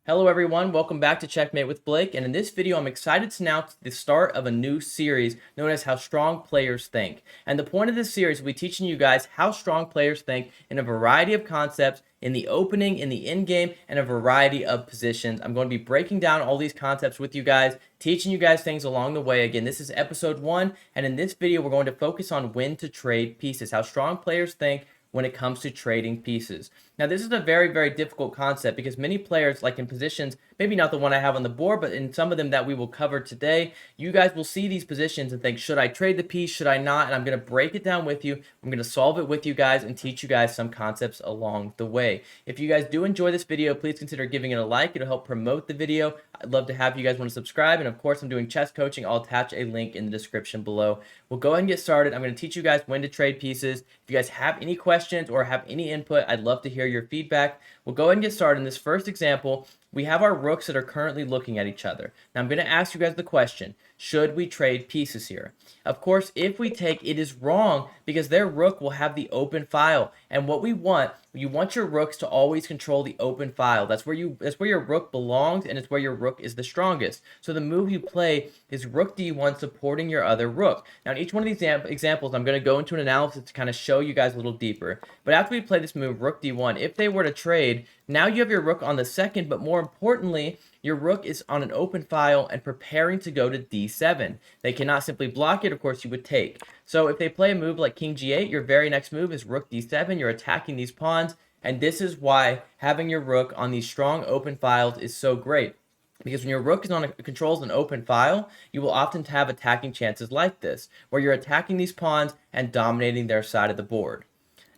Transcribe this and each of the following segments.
Hello everyone, welcome back to Checkmate with Blake, and in this video I'm excited to announce the start of a new series known as How Strong Players Think. And the point of this series will be teaching you guys how strong players think in a variety of concepts in the opening, in the end game, and a variety of positions. I'm going to be breaking down all these concepts with you guys, teaching you guys things along the way. Again, this is episode 1, and in this video we're going to focus on when to trade pieces, how strong players think when it comes to trading pieces. Now, this is a very, very difficult concept because many players, like in positions, maybe not the one I have on the board, but in some of them that we will cover today, you guys will see these positions and think, should I trade the piece? Should I not? And I'm going to break it down with you. I'm going to solve it with you guys and teach you guys some concepts along the way. If you guys do enjoy this video, please consider giving it a like. It'll help promote the video. I'd love to have you guys want to subscribe. And of course, I'm doing chess coaching. I'll attach a link in the description below. We'll go ahead and get started. I'm going to teach you guys when to trade pieces. If you guys have any questions or have any input, I'd love to hear your feedback. We'll go ahead and get started. In this first example, we have our rooks that are currently looking at each other. Now I'm going to ask you guys the question, should we trade pieces here? Of course, if we take, it is wrong because their rook will have the open file. And what we want, you want your rooks to always control the open file. That's where your rook belongs, and it's where your rook is the strongest. So the move you play is rook d1 supporting your other rook. Now in each one of these examples, I'm going to go into an analysis to kind of show you guys a little deeper. But after we play this move, rook d1, if they were to trade, now you have your rook on the second, but more importantly, your rook is on an open file and preparing to go to d7. They cannot simply block it. Of course, you would take. So if they play a move like king g8, your very next move is rook d7. You're attacking these pawns, and this is why having your rook on these strong open files is so great. Because when your rook is controls an open file, you will often have attacking chances like this, where you're attacking these pawns and dominating their side of the board.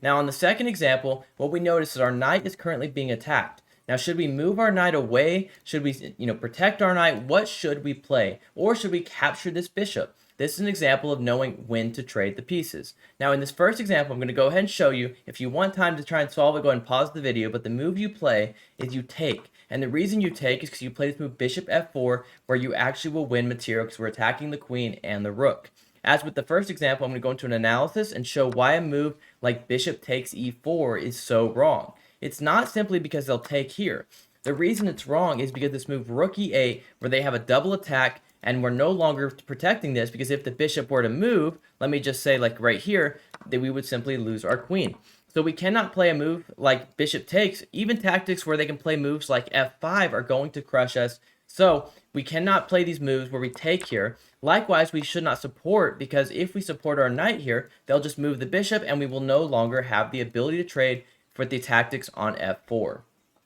Now, on the second example, what we notice is our knight is currently being attacked. Now, should we move our knight away? Should we, protect our knight? What should we play? Or should we capture this bishop? This is an example of knowing when to trade the pieces. Now, in this first example, I'm going to go ahead and show you. If you want time to try and solve it, go ahead and pause the video. But the move you play is you take. And the reason you take is because you play this move bishop f4, where you actually will win material because we're attacking the queen and the rook. As with the first example, I'm going to go into an analysis and show why a move like bishop takes e4 is so wrong. It's not simply because they'll take here. The reason it's wrong is because this move rook e8, where they have a double attack, and we're no longer protecting this because if the bishop were to move, let me just say like right here, that we would simply lose our queen. So we cannot play a move like bishop takes. Even tactics where they can play moves like f5 are going to crush us. So we cannot play these moves where we take here. Likewise, we should not support, because if we support our knight here, they'll just move the bishop and we will no longer have the ability to trade for the tactics on f4.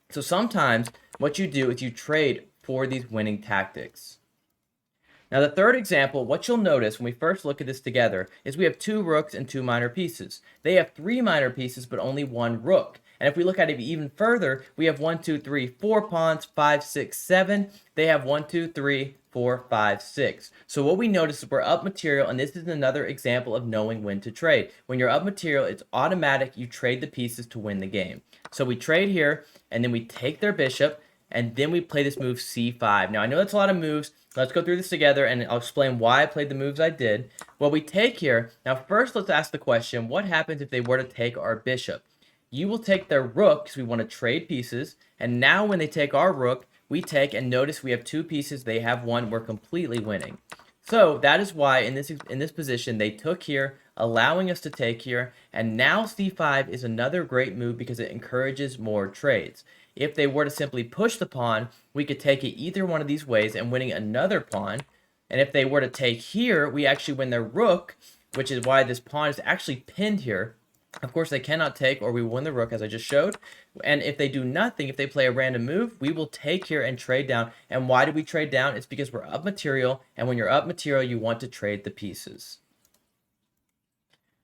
So sometimes what you do is you trade for these winning tactics. Now the third example, what you'll notice when we first look at this together is we have 2 rooks and 2 minor pieces. They have 3 minor pieces but only 1 rook. And if we look at it even further, we have 1, 2, 3, 4 pawns, 5, 6, 7. They have 1, 2, 3, 4, 5, 6. So what we notice is we're up material, and this is another example of knowing when to trade. When you're up material, it's automatic. You trade the pieces to win the game. So we trade here, and then we take their bishop, and then we play this move c5. Now I know that's a lot of moves. Let's go through this together, and I'll explain why I played the moves I did. Well, we take here. Now first, let's ask the question, what happens if they were to take our bishop? You will take their rook because we want to trade pieces. And now when they take our rook, we take, and notice we have 2 pieces. They have 1. We're completely winning. So that is why in this position they took here, allowing us to take here. And now c5 is another great move because it encourages more trades. If they were to simply push the pawn, we could take it either one of these ways and winning another pawn. And if they were to take here, we actually win their rook, which is why this pawn is actually pinned here. Of course, they cannot take, or we win the rook, as I just showed. And if they do nothing, if they play a random move, we will take here and trade down. And why do we trade down? It's because we're up material, and when you're up material, you want to trade the pieces.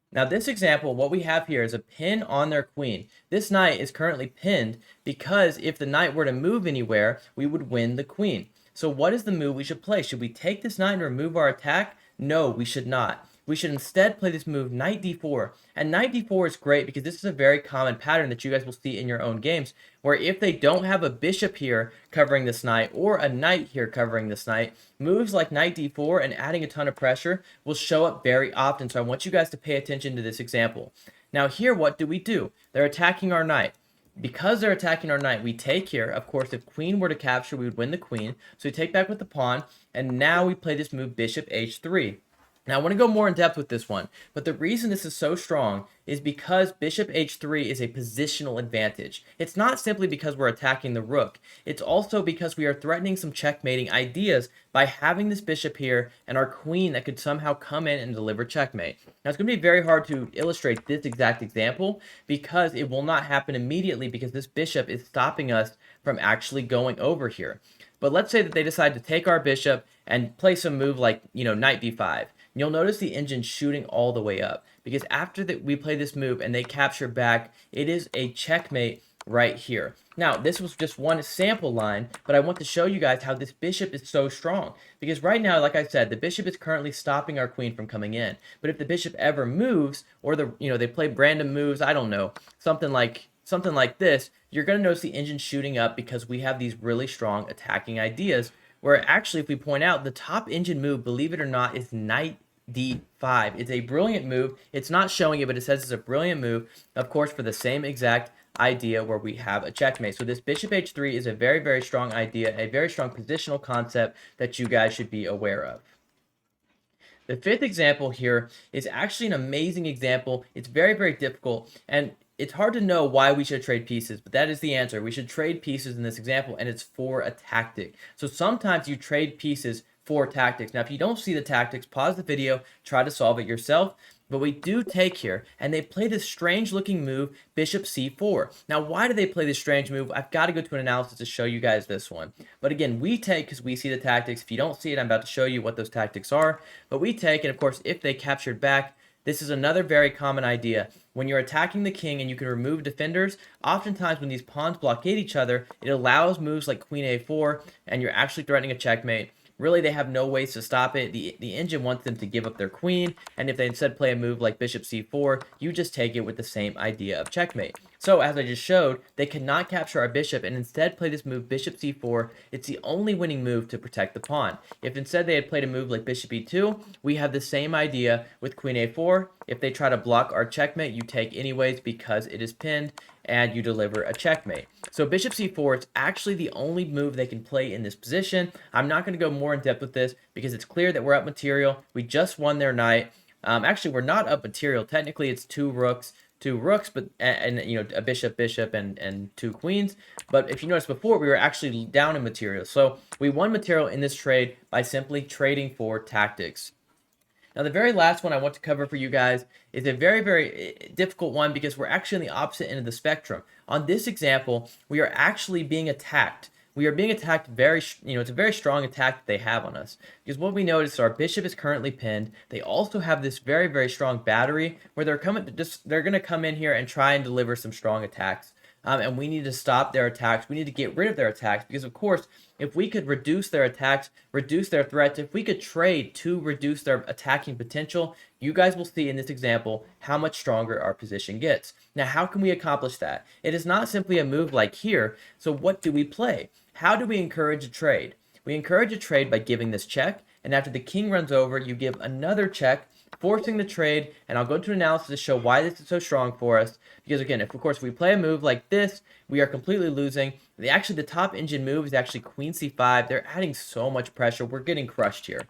Now, this example, what we have here is a pin on their queen. This knight is currently pinned because if the knight were to move anywhere, we would win the queen. So what is the move we should play? Should we take this knight and remove our attack? No, we should not. We should instead play this move knight d4. And knight d4 is great because this is a very common pattern that you guys will see in your own games, where if they don't have a bishop here covering this knight or a knight here covering this knight, moves like knight d4 and adding a ton of pressure will show up very often. So I want you guys to pay attention to this example. Now here, what do? They're attacking our knight. Because they're attacking our knight, we take here. Of course, if queen were to capture, we would win the queen. So we take back with the pawn, and now we play this move bishop h3. Now, I want to go more in depth with this one, but the reason this is so strong is because bishop h3 is a positional advantage. It's not simply because we're attacking the rook. It's also because we are threatening some checkmating ideas by having this bishop here and our queen that could somehow come in and deliver checkmate. Now, it's going to be very hard to illustrate this exact example because it will not happen immediately because this bishop is stopping us from actually going over here. But let's say that they decide to take our bishop and play some move like, knight d5. You'll notice the engine shooting all the way up because after that we play this move and they capture back, it is a checkmate right here. Now, this was just one sample line, but I want to show you guys how this bishop is so strong. Because right now, like I said, the bishop is currently stopping our queen from coming in. But if the bishop ever moves, or they play random moves, I don't know, something like this, you're going to notice the engine shooting up because we have these really strong attacking ideas. Where actually, if we point out, the top engine move, believe it or not, is knight d5. It's a brilliant move. It's not showing it, but it says it's a brilliant move, of course, for the same exact idea where we have a checkmate. So this bishop h3 is a very, very strong idea, a very strong positional concept that you guys should be aware of. The fifth example here is actually an amazing example. It's very, very difficult, and it's hard to know why we should trade pieces, but that is the answer. We should trade pieces in this example, and it's for a tactic. So sometimes you trade pieces for tactics. Now, if you don't see the tactics, pause the video, try to solve it yourself. But we do take here, and they play this strange-looking move, bishop c4. Now, why do they play this strange move? I've got to go to an analysis to show you guys this one. But again, we take because we see the tactics. If you don't see it, I'm about to show you what those tactics are. But we take, and of course, if they captured back, this is another very common idea. When you're attacking the king and you can remove defenders, oftentimes when these pawns blockade each other, it allows moves like queen a4, and you're actually threatening a checkmate. Really, they have no ways to stop it. The engine wants them to give up their queen, and if they instead play a move like bishop c4, you just take it with the same idea of checkmate. So, as I just showed, they cannot capture our bishop and instead play this move bishop c4. It's the only winning move to protect the pawn. If instead they had played a move like bishop e2, we have the same idea with queen a4. If they try to block our checkmate, you take anyways because it is pinned, and you deliver a checkmate. So bishop c4 is actually the only move they can play in this position. I'm not going to go more in depth with this because it's clear that we're up material. We just won their knight. Actually, we're not up material. Technically, it's two rooks, but a bishop, and two queens. But if you notice before, we were actually down in material. So we won material in this trade by simply trading for tactics. Now, the very last one I want to cover for you guys is a very, very difficult one because we're actually on the opposite end of the spectrum. On this example, we are actually being attacked. We are being attacked it's a very strong attack that they have on us. Because what we notice is our bishop is currently pinned. They also have this very, very strong battery where they're going to come in here and try and deliver some strong attacks. And we need to stop their attacks. We need to get rid of their attacks because, of course, if we could reduce their attacks, reduce their threats, if we could trade to reduce their attacking potential, you guys will see in this example how much stronger our position gets. Now, how can we accomplish that? It is not simply a move like here. So what do we play? How do we encourage a trade? We encourage a trade by giving this check, and after the king runs over, you give another check, forcing the trade, and I'll go to analysis to show why this is so strong for us. Because again, of course, if we play a move like this, we are completely losing. The top engine move is actually queen c5. They're adding so much pressure. We're getting crushed here.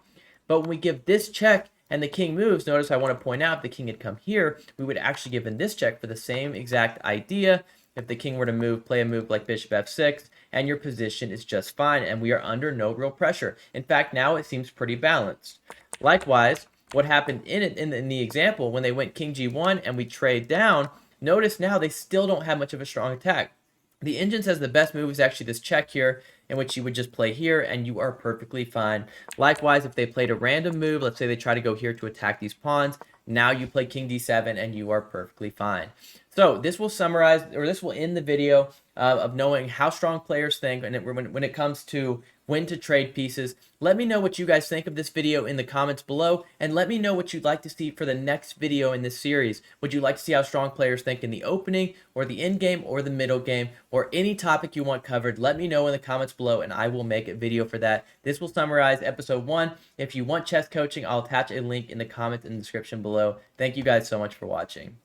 But when we give this check and the king moves, notice I want to point out if the king had come here, we would actually give in this check for the same exact idea. If the king were to play a move like bishop f6, and your position is just fine, and we are under no real pressure. In fact, now it seems pretty balanced. Likewise, what happened in the example when they went king g1 and we trade down, notice now they still don't have much of a strong attack. The engine says the best move is actually this check here, in which you would just play here and you are perfectly fine. Likewise, if they played a random move, let's say they try to go here to attack these pawns, now you play king d7 and you are perfectly fine. So this will summarize, or this will end the video of knowing how strong players think and when it comes to when to trade pieces. Let me know what you guys think of this video in the comments below, and let me know what you'd like to see for the next video in this series. Would you like to see how strong players think in the opening, or the end game, or the middle game, or any topic you want covered? Let me know in the comments below, and I will make a video for that. This will summarize episode 1. If you want chess coaching, I'll attach a link in the comments and description below. Thank you guys so much for watching.